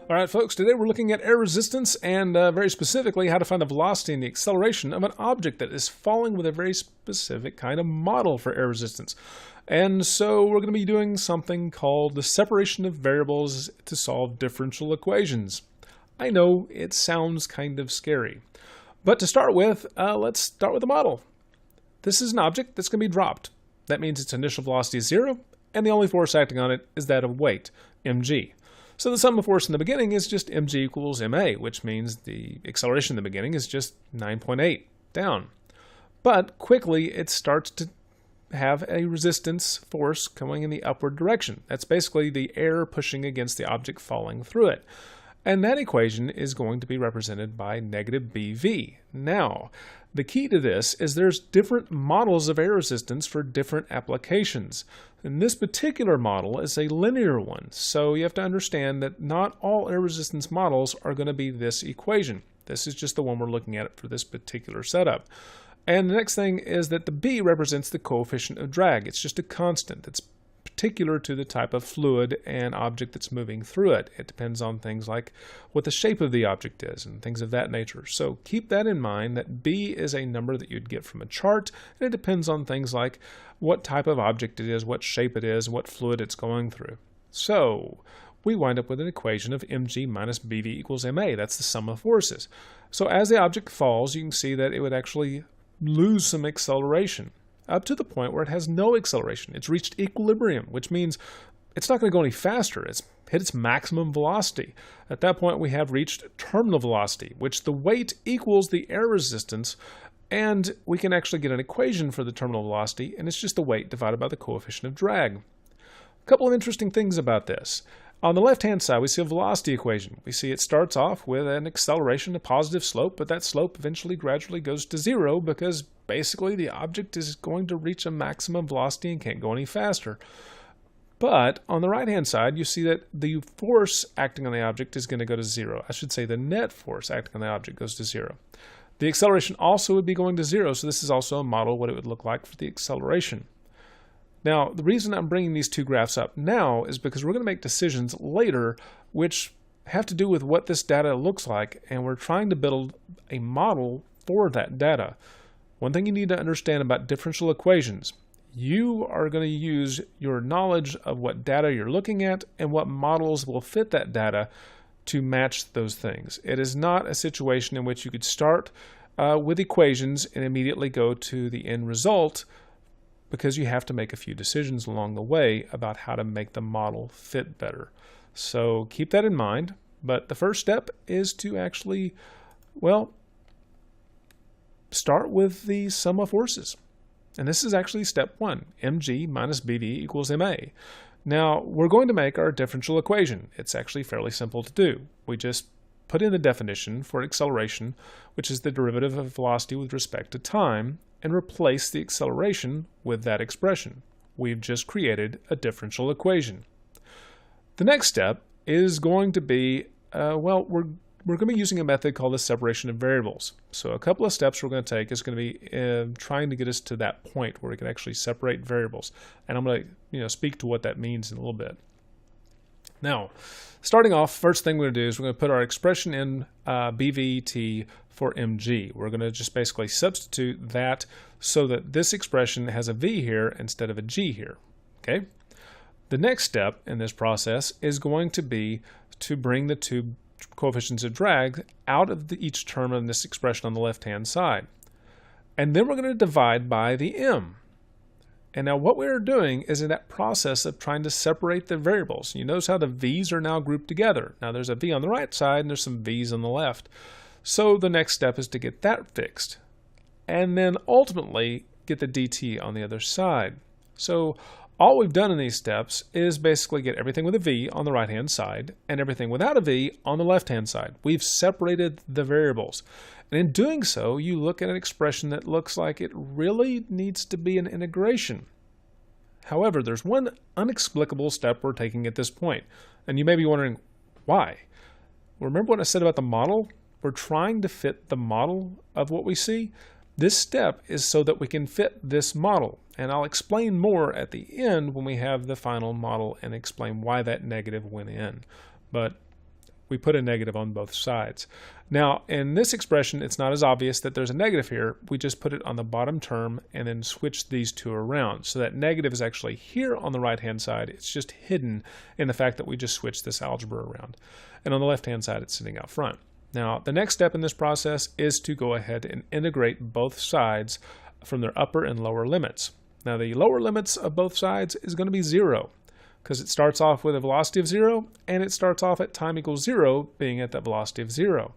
All right, folks, today we're looking at air resistance and very specifically how to find the velocity and the acceleration of an object that is falling with a very specific kind of model for air resistance. And so we're going to be doing something called the separation of variables to solve differential equations. I know it sounds kind of scary, but to start with, let's start with the model. This is an object that's going to be dropped. That means its initial velocity is 0, and the only force acting on it is that of weight, mg. So the sum of force in the beginning is just mg equals ma, which means the acceleration in the beginning is just 9.8 down. But quickly it starts to have a resistance force going in the upward direction. That's basically the air pushing against the object falling through it. And that equation is going to be represented by negative BV. Now, the key to this is there's different models of air resistance for different applications. And this particular model is a linear one, so you have to understand that not all air resistance models are going to be this equation. This is just the one we're looking at for this particular setup. And the next thing is that the B represents the coefficient of drag. It's just a constant. It's particular to the type of fluid and object that's moving through it. It depends on things like what the shape of the object is and things of that nature. So keep that in mind, that B is a number that you'd get from a chart, and it depends on things like what type of object it is, what shape it is, what fluid it's going through. So we wind up with an equation of mg minus bv equals ma. That's the sum of forces. So as the object falls, you can see that it would actually lose some acceleration, up to the point where it has no acceleration. It's reached equilibrium, which means it's not going to go any faster. It's hit its maximum velocity. At that point, we have reached terminal velocity, which the weight equals the air resistance, and we can actually get an equation for the terminal velocity, and it's just the weight divided by the coefficient of drag. A couple of interesting things about this. On the left-hand side, we see a velocity equation. We see it starts off with an acceleration, a positive slope, but that slope eventually gradually goes to 0 because basically the object is going to reach a maximum velocity and can't go any faster. But on the right-hand side, you see that the force acting on the object is going to go to 0. I should say the net force acting on the object goes to 0. The acceleration also would be going to 0, so this is also a model of what it would look like for the acceleration. Now, the reason I'm bringing these two graphs up now is because we're going to make decisions later which have to do with what this data looks like, and we're trying to build a model for that data. One thing you need to understand about differential equations, you are going to use your knowledge of what data you're looking at and what models will fit that data to match those things. It is not a situation in which you could start with equations and immediately go to the end result, because you have to make a few decisions along the way about how to make the model fit better. So keep that in mind, but the first step is to actually, well, start with the sum of forces. And this is actually step 1, mg minus bv equals ma. Now, we're going to make our differential equation. It's actually fairly simple to do. We just put in the definition for acceleration, which is the derivative of velocity with respect to time, and replace the acceleration with that expression. We've just created a differential equation. The next step is going to be, we're going to be using a method called the separation of variables. So a couple of steps we're going to take is going to be trying to get us to that point where we can actually separate variables. And I'm going to speak to what that means in a little bit. Now, starting off, first thing we're going to do is we're going to put our expression in BVT for mg. We're going to just basically substitute that so that this expression has a v here instead of a g here. Okay. The next step in this process is going to be to bring the two coefficients of drag out of each term of this expression on the left-hand side. And then we're going to divide by the m. And now what we're doing is in that process of trying to separate the variables. You notice how the v's are now grouped together. Now there's a v on the right side and there's some v's on the left. So the next step is to get that fixed. And then ultimately get the dt on the other side. So all we've done in these steps is basically get everything with a v on the right-hand side and everything without a v on the left-hand side. We've separated the variables. And in doing so, you look at an expression that looks like it really needs to be an integration. However, there's one inexplicable step we're taking at this point. And you may be wondering, why? Remember what I said about the model? We're trying to fit the model of what we see. This step is so that we can fit this model. And I'll explain more at the end when we have the final model and explain why that negative went in. But we put a negative on both sides. Now, in this expression, it's not as obvious that there's a negative here. We just put it on the bottom term and then switch these two around. So that negative is actually here on the right-hand side. It's just hidden in the fact that we just switched this algebra around. And on the left-hand side, it's sitting out front. Now, the next step in this process is to go ahead and integrate both sides from their upper and lower limits. Now, the lower limits of both sides is going to be 0, because it starts off with a velocity of 0, and it starts off at time equals 0, being at that velocity of 0.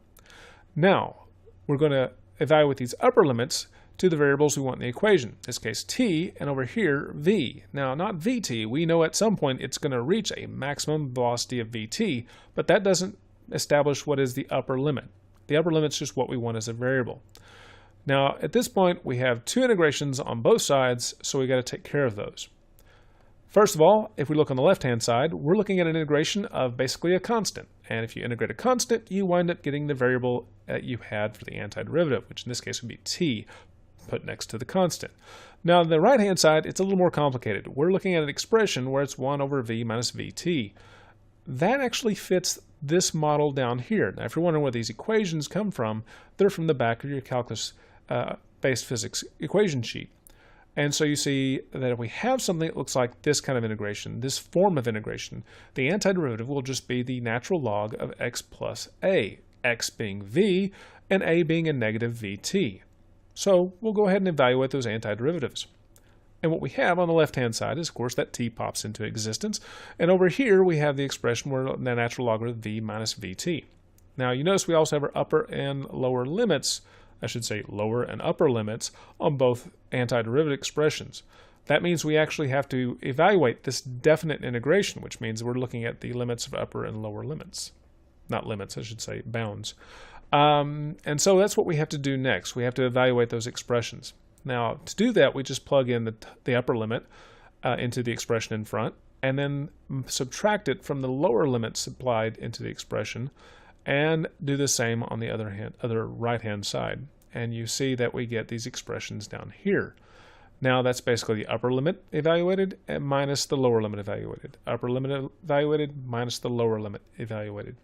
Now, we're going to evaluate these upper limits to the variables we want in the equation, in this case t, and over here v. Now, not vt, we know at some point it's going to reach a maximum velocity of vt, but that doesn't establish what is the upper limit. The upper limit is just what we want as a variable. Now, at this point, we have two integrations on both sides, so we got to take care of those. First of all, if we look on the left-hand side, we're looking at an integration of basically a constant. And if you integrate a constant, you wind up getting the variable that you had for the antiderivative, which in this case would be t, put next to the constant. Now, on the right-hand side, it's a little more complicated. We're looking at an expression where it's 1 over v minus vt. That actually fits this model down here. Now, if you're wondering where these equations come from, they're from the back of your calculus-based physics equation sheet. And so you see that if we have something that looks like this kind of integration, this form of integration, the antiderivative will just be the natural log of x plus a, x being v, and a being a negative vt. So we'll go ahead and evaluate those antiderivatives. And what we have on the left-hand side is, of course, that t pops into existence. And over here, we have the expression where the natural logarithm v minus vt. Now, you notice we also have our upper and lower limits, I should say lower and upper limits, on both antiderivative expressions. That means we actually have to evaluate this definite integration, which means we're looking at the limits of upper and lower limits. Not limits, I should say, bounds. And so that's what we have to do next. We have to evaluate those expressions. Now, to do that, we just plug in the upper limit into the expression in front, and then subtract it from the lower limit supplied into the expression, and do the same on the other right-hand side. And you see that we get these expressions down here. Now, that's basically the upper limit evaluated and minus the lower limit evaluated. Upper limit evaluated minus the lower limit evaluated.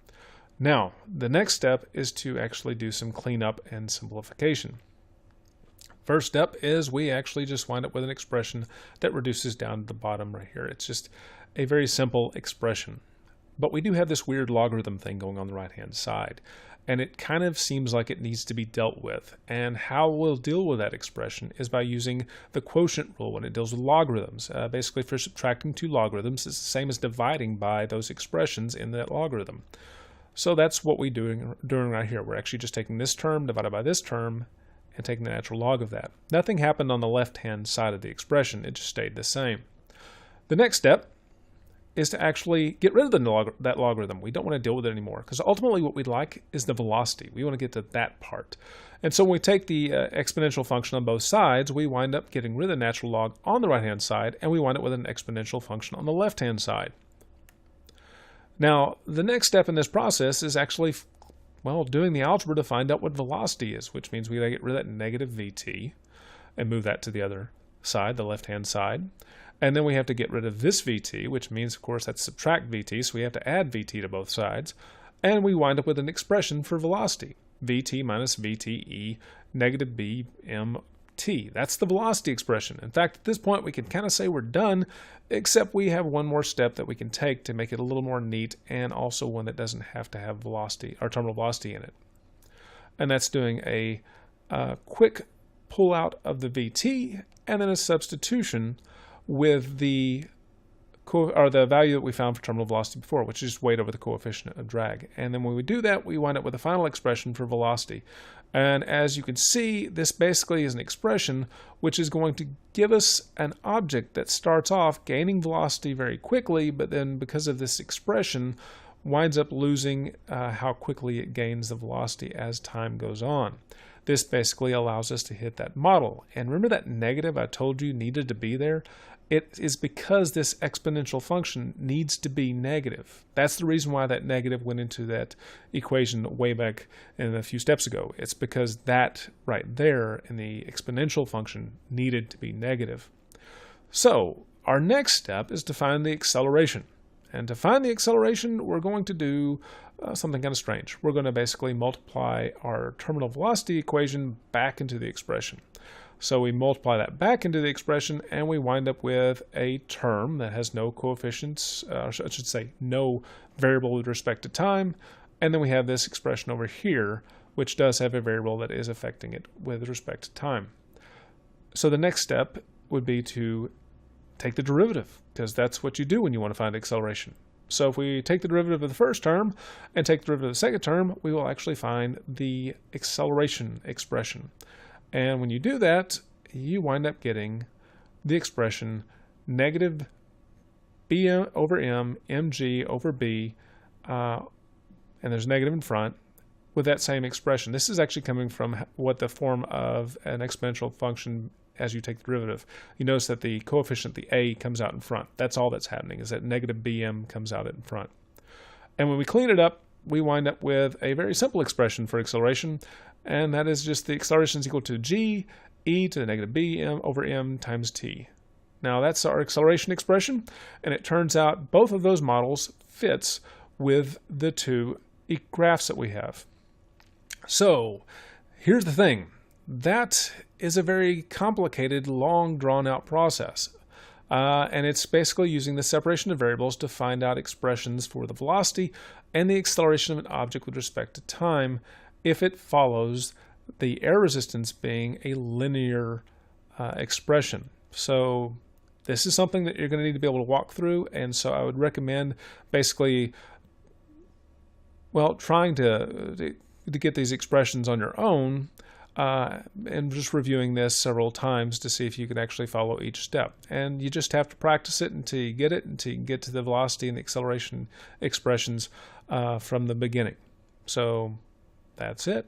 Now, the next step is to actually do some cleanup and simplification. First step is we actually just wind up with an expression that reduces down to the bottom right here. It's just a very simple expression. But we do have this weird logarithm thing going on the right-hand side, and it kind of seems like it needs to be dealt with. And how we'll deal with that expression is by using the quotient rule when it deals with logarithms. Basically, for subtracting two logarithms, it's the same as dividing by those expressions in that logarithm. So that's what we're doing right here. We're actually just taking this term divided by this term and taking the natural log of that. Nothing happened on the left-hand side of the expression. It just stayed the same. The next step is to actually get rid of that logarithm. We don't want to deal with it anymore, because ultimately what we'd like is the velocity. We want to get to that part. And so when we take the exponential function on both sides, we wind up getting rid of the natural log on the right-hand side, and we wind up with an exponential function on the left-hand side. Now, the next step in this process is actually, well, doing the algebra to find out what velocity is, which means we gotta get rid of that negative vt and move that to the other side, the left-hand side. And then we have to get rid of this vt, which means, of course, that's subtract vt, so we have to add vt to both sides. And we wind up with an expression for velocity, vt minus vte negative bmt. That's the velocity expression. In fact, at this point, we can kind of say we're done, except we have one more step that we can take to make it a little more neat, and also one that doesn't have to have velocity or terminal velocity in it. And that's doing a quick pull out of the vt, and then a substitution with the value that we found for terminal velocity before, which is just weight over the coefficient of drag. And then when we do that, we wind up with a final expression for velocity. And as you can see, this basically is an expression which is going to give us an object that starts off gaining velocity very quickly, but then because of this expression, winds up losing how quickly it gains the velocity as time goes on. This basically allows us to hit that model. And remember that negative I told you needed to be there? It is because this exponential function needs to be negative. That's the reason why that negative went into that equation way back in a few steps ago. It's because that right there in the exponential function needed to be negative. So our next step is to find the acceleration. And to find the acceleration, we're going to do something kind of strange. We're going to basically multiply our terminal velocity equation back into the expression. So we multiply that back into the expression, and we wind up with a term that has no coefficients, I should say no variable with respect to time. And then we have this expression over here, which does have a variable that is affecting it with respect to time. So the next step would be to take the derivative, because that's what you do when you want to find acceleration. So if we take the derivative of the first term and take the derivative of the second term, we will actually find the acceleration expression. And when you do that, you wind up getting the expression negative b over m mg over b, and there's negative in front, with that same expression. This is actually coming from what the form of an exponential function as you take the derivative. You notice that the coefficient, the a, comes out in front. That's all that's happening, is that negative bm comes out in front. And when we clean it up, we wind up with a very simple expression for acceleration, and that is just the acceleration is equal to g e to the negative bm over m times t. Now that's our acceleration expression, and it turns out both of those models fits with the two graphs that we have. So here's the thing. That is a very complicated, long, drawn-out process. And it's basically using the separation of variables to find out expressions for the velocity and the acceleration of an object with respect to time if it follows the air resistance being a linear expression. So this is something that you're going to need to be able to walk through, and so I would recommend basically, well, trying to get these expressions on your own, and just reviewing this several times to see if you can actually follow each step. And you just have to practice it until you get it, until you can get to the velocity and the acceleration expressions from the beginning. So that's it.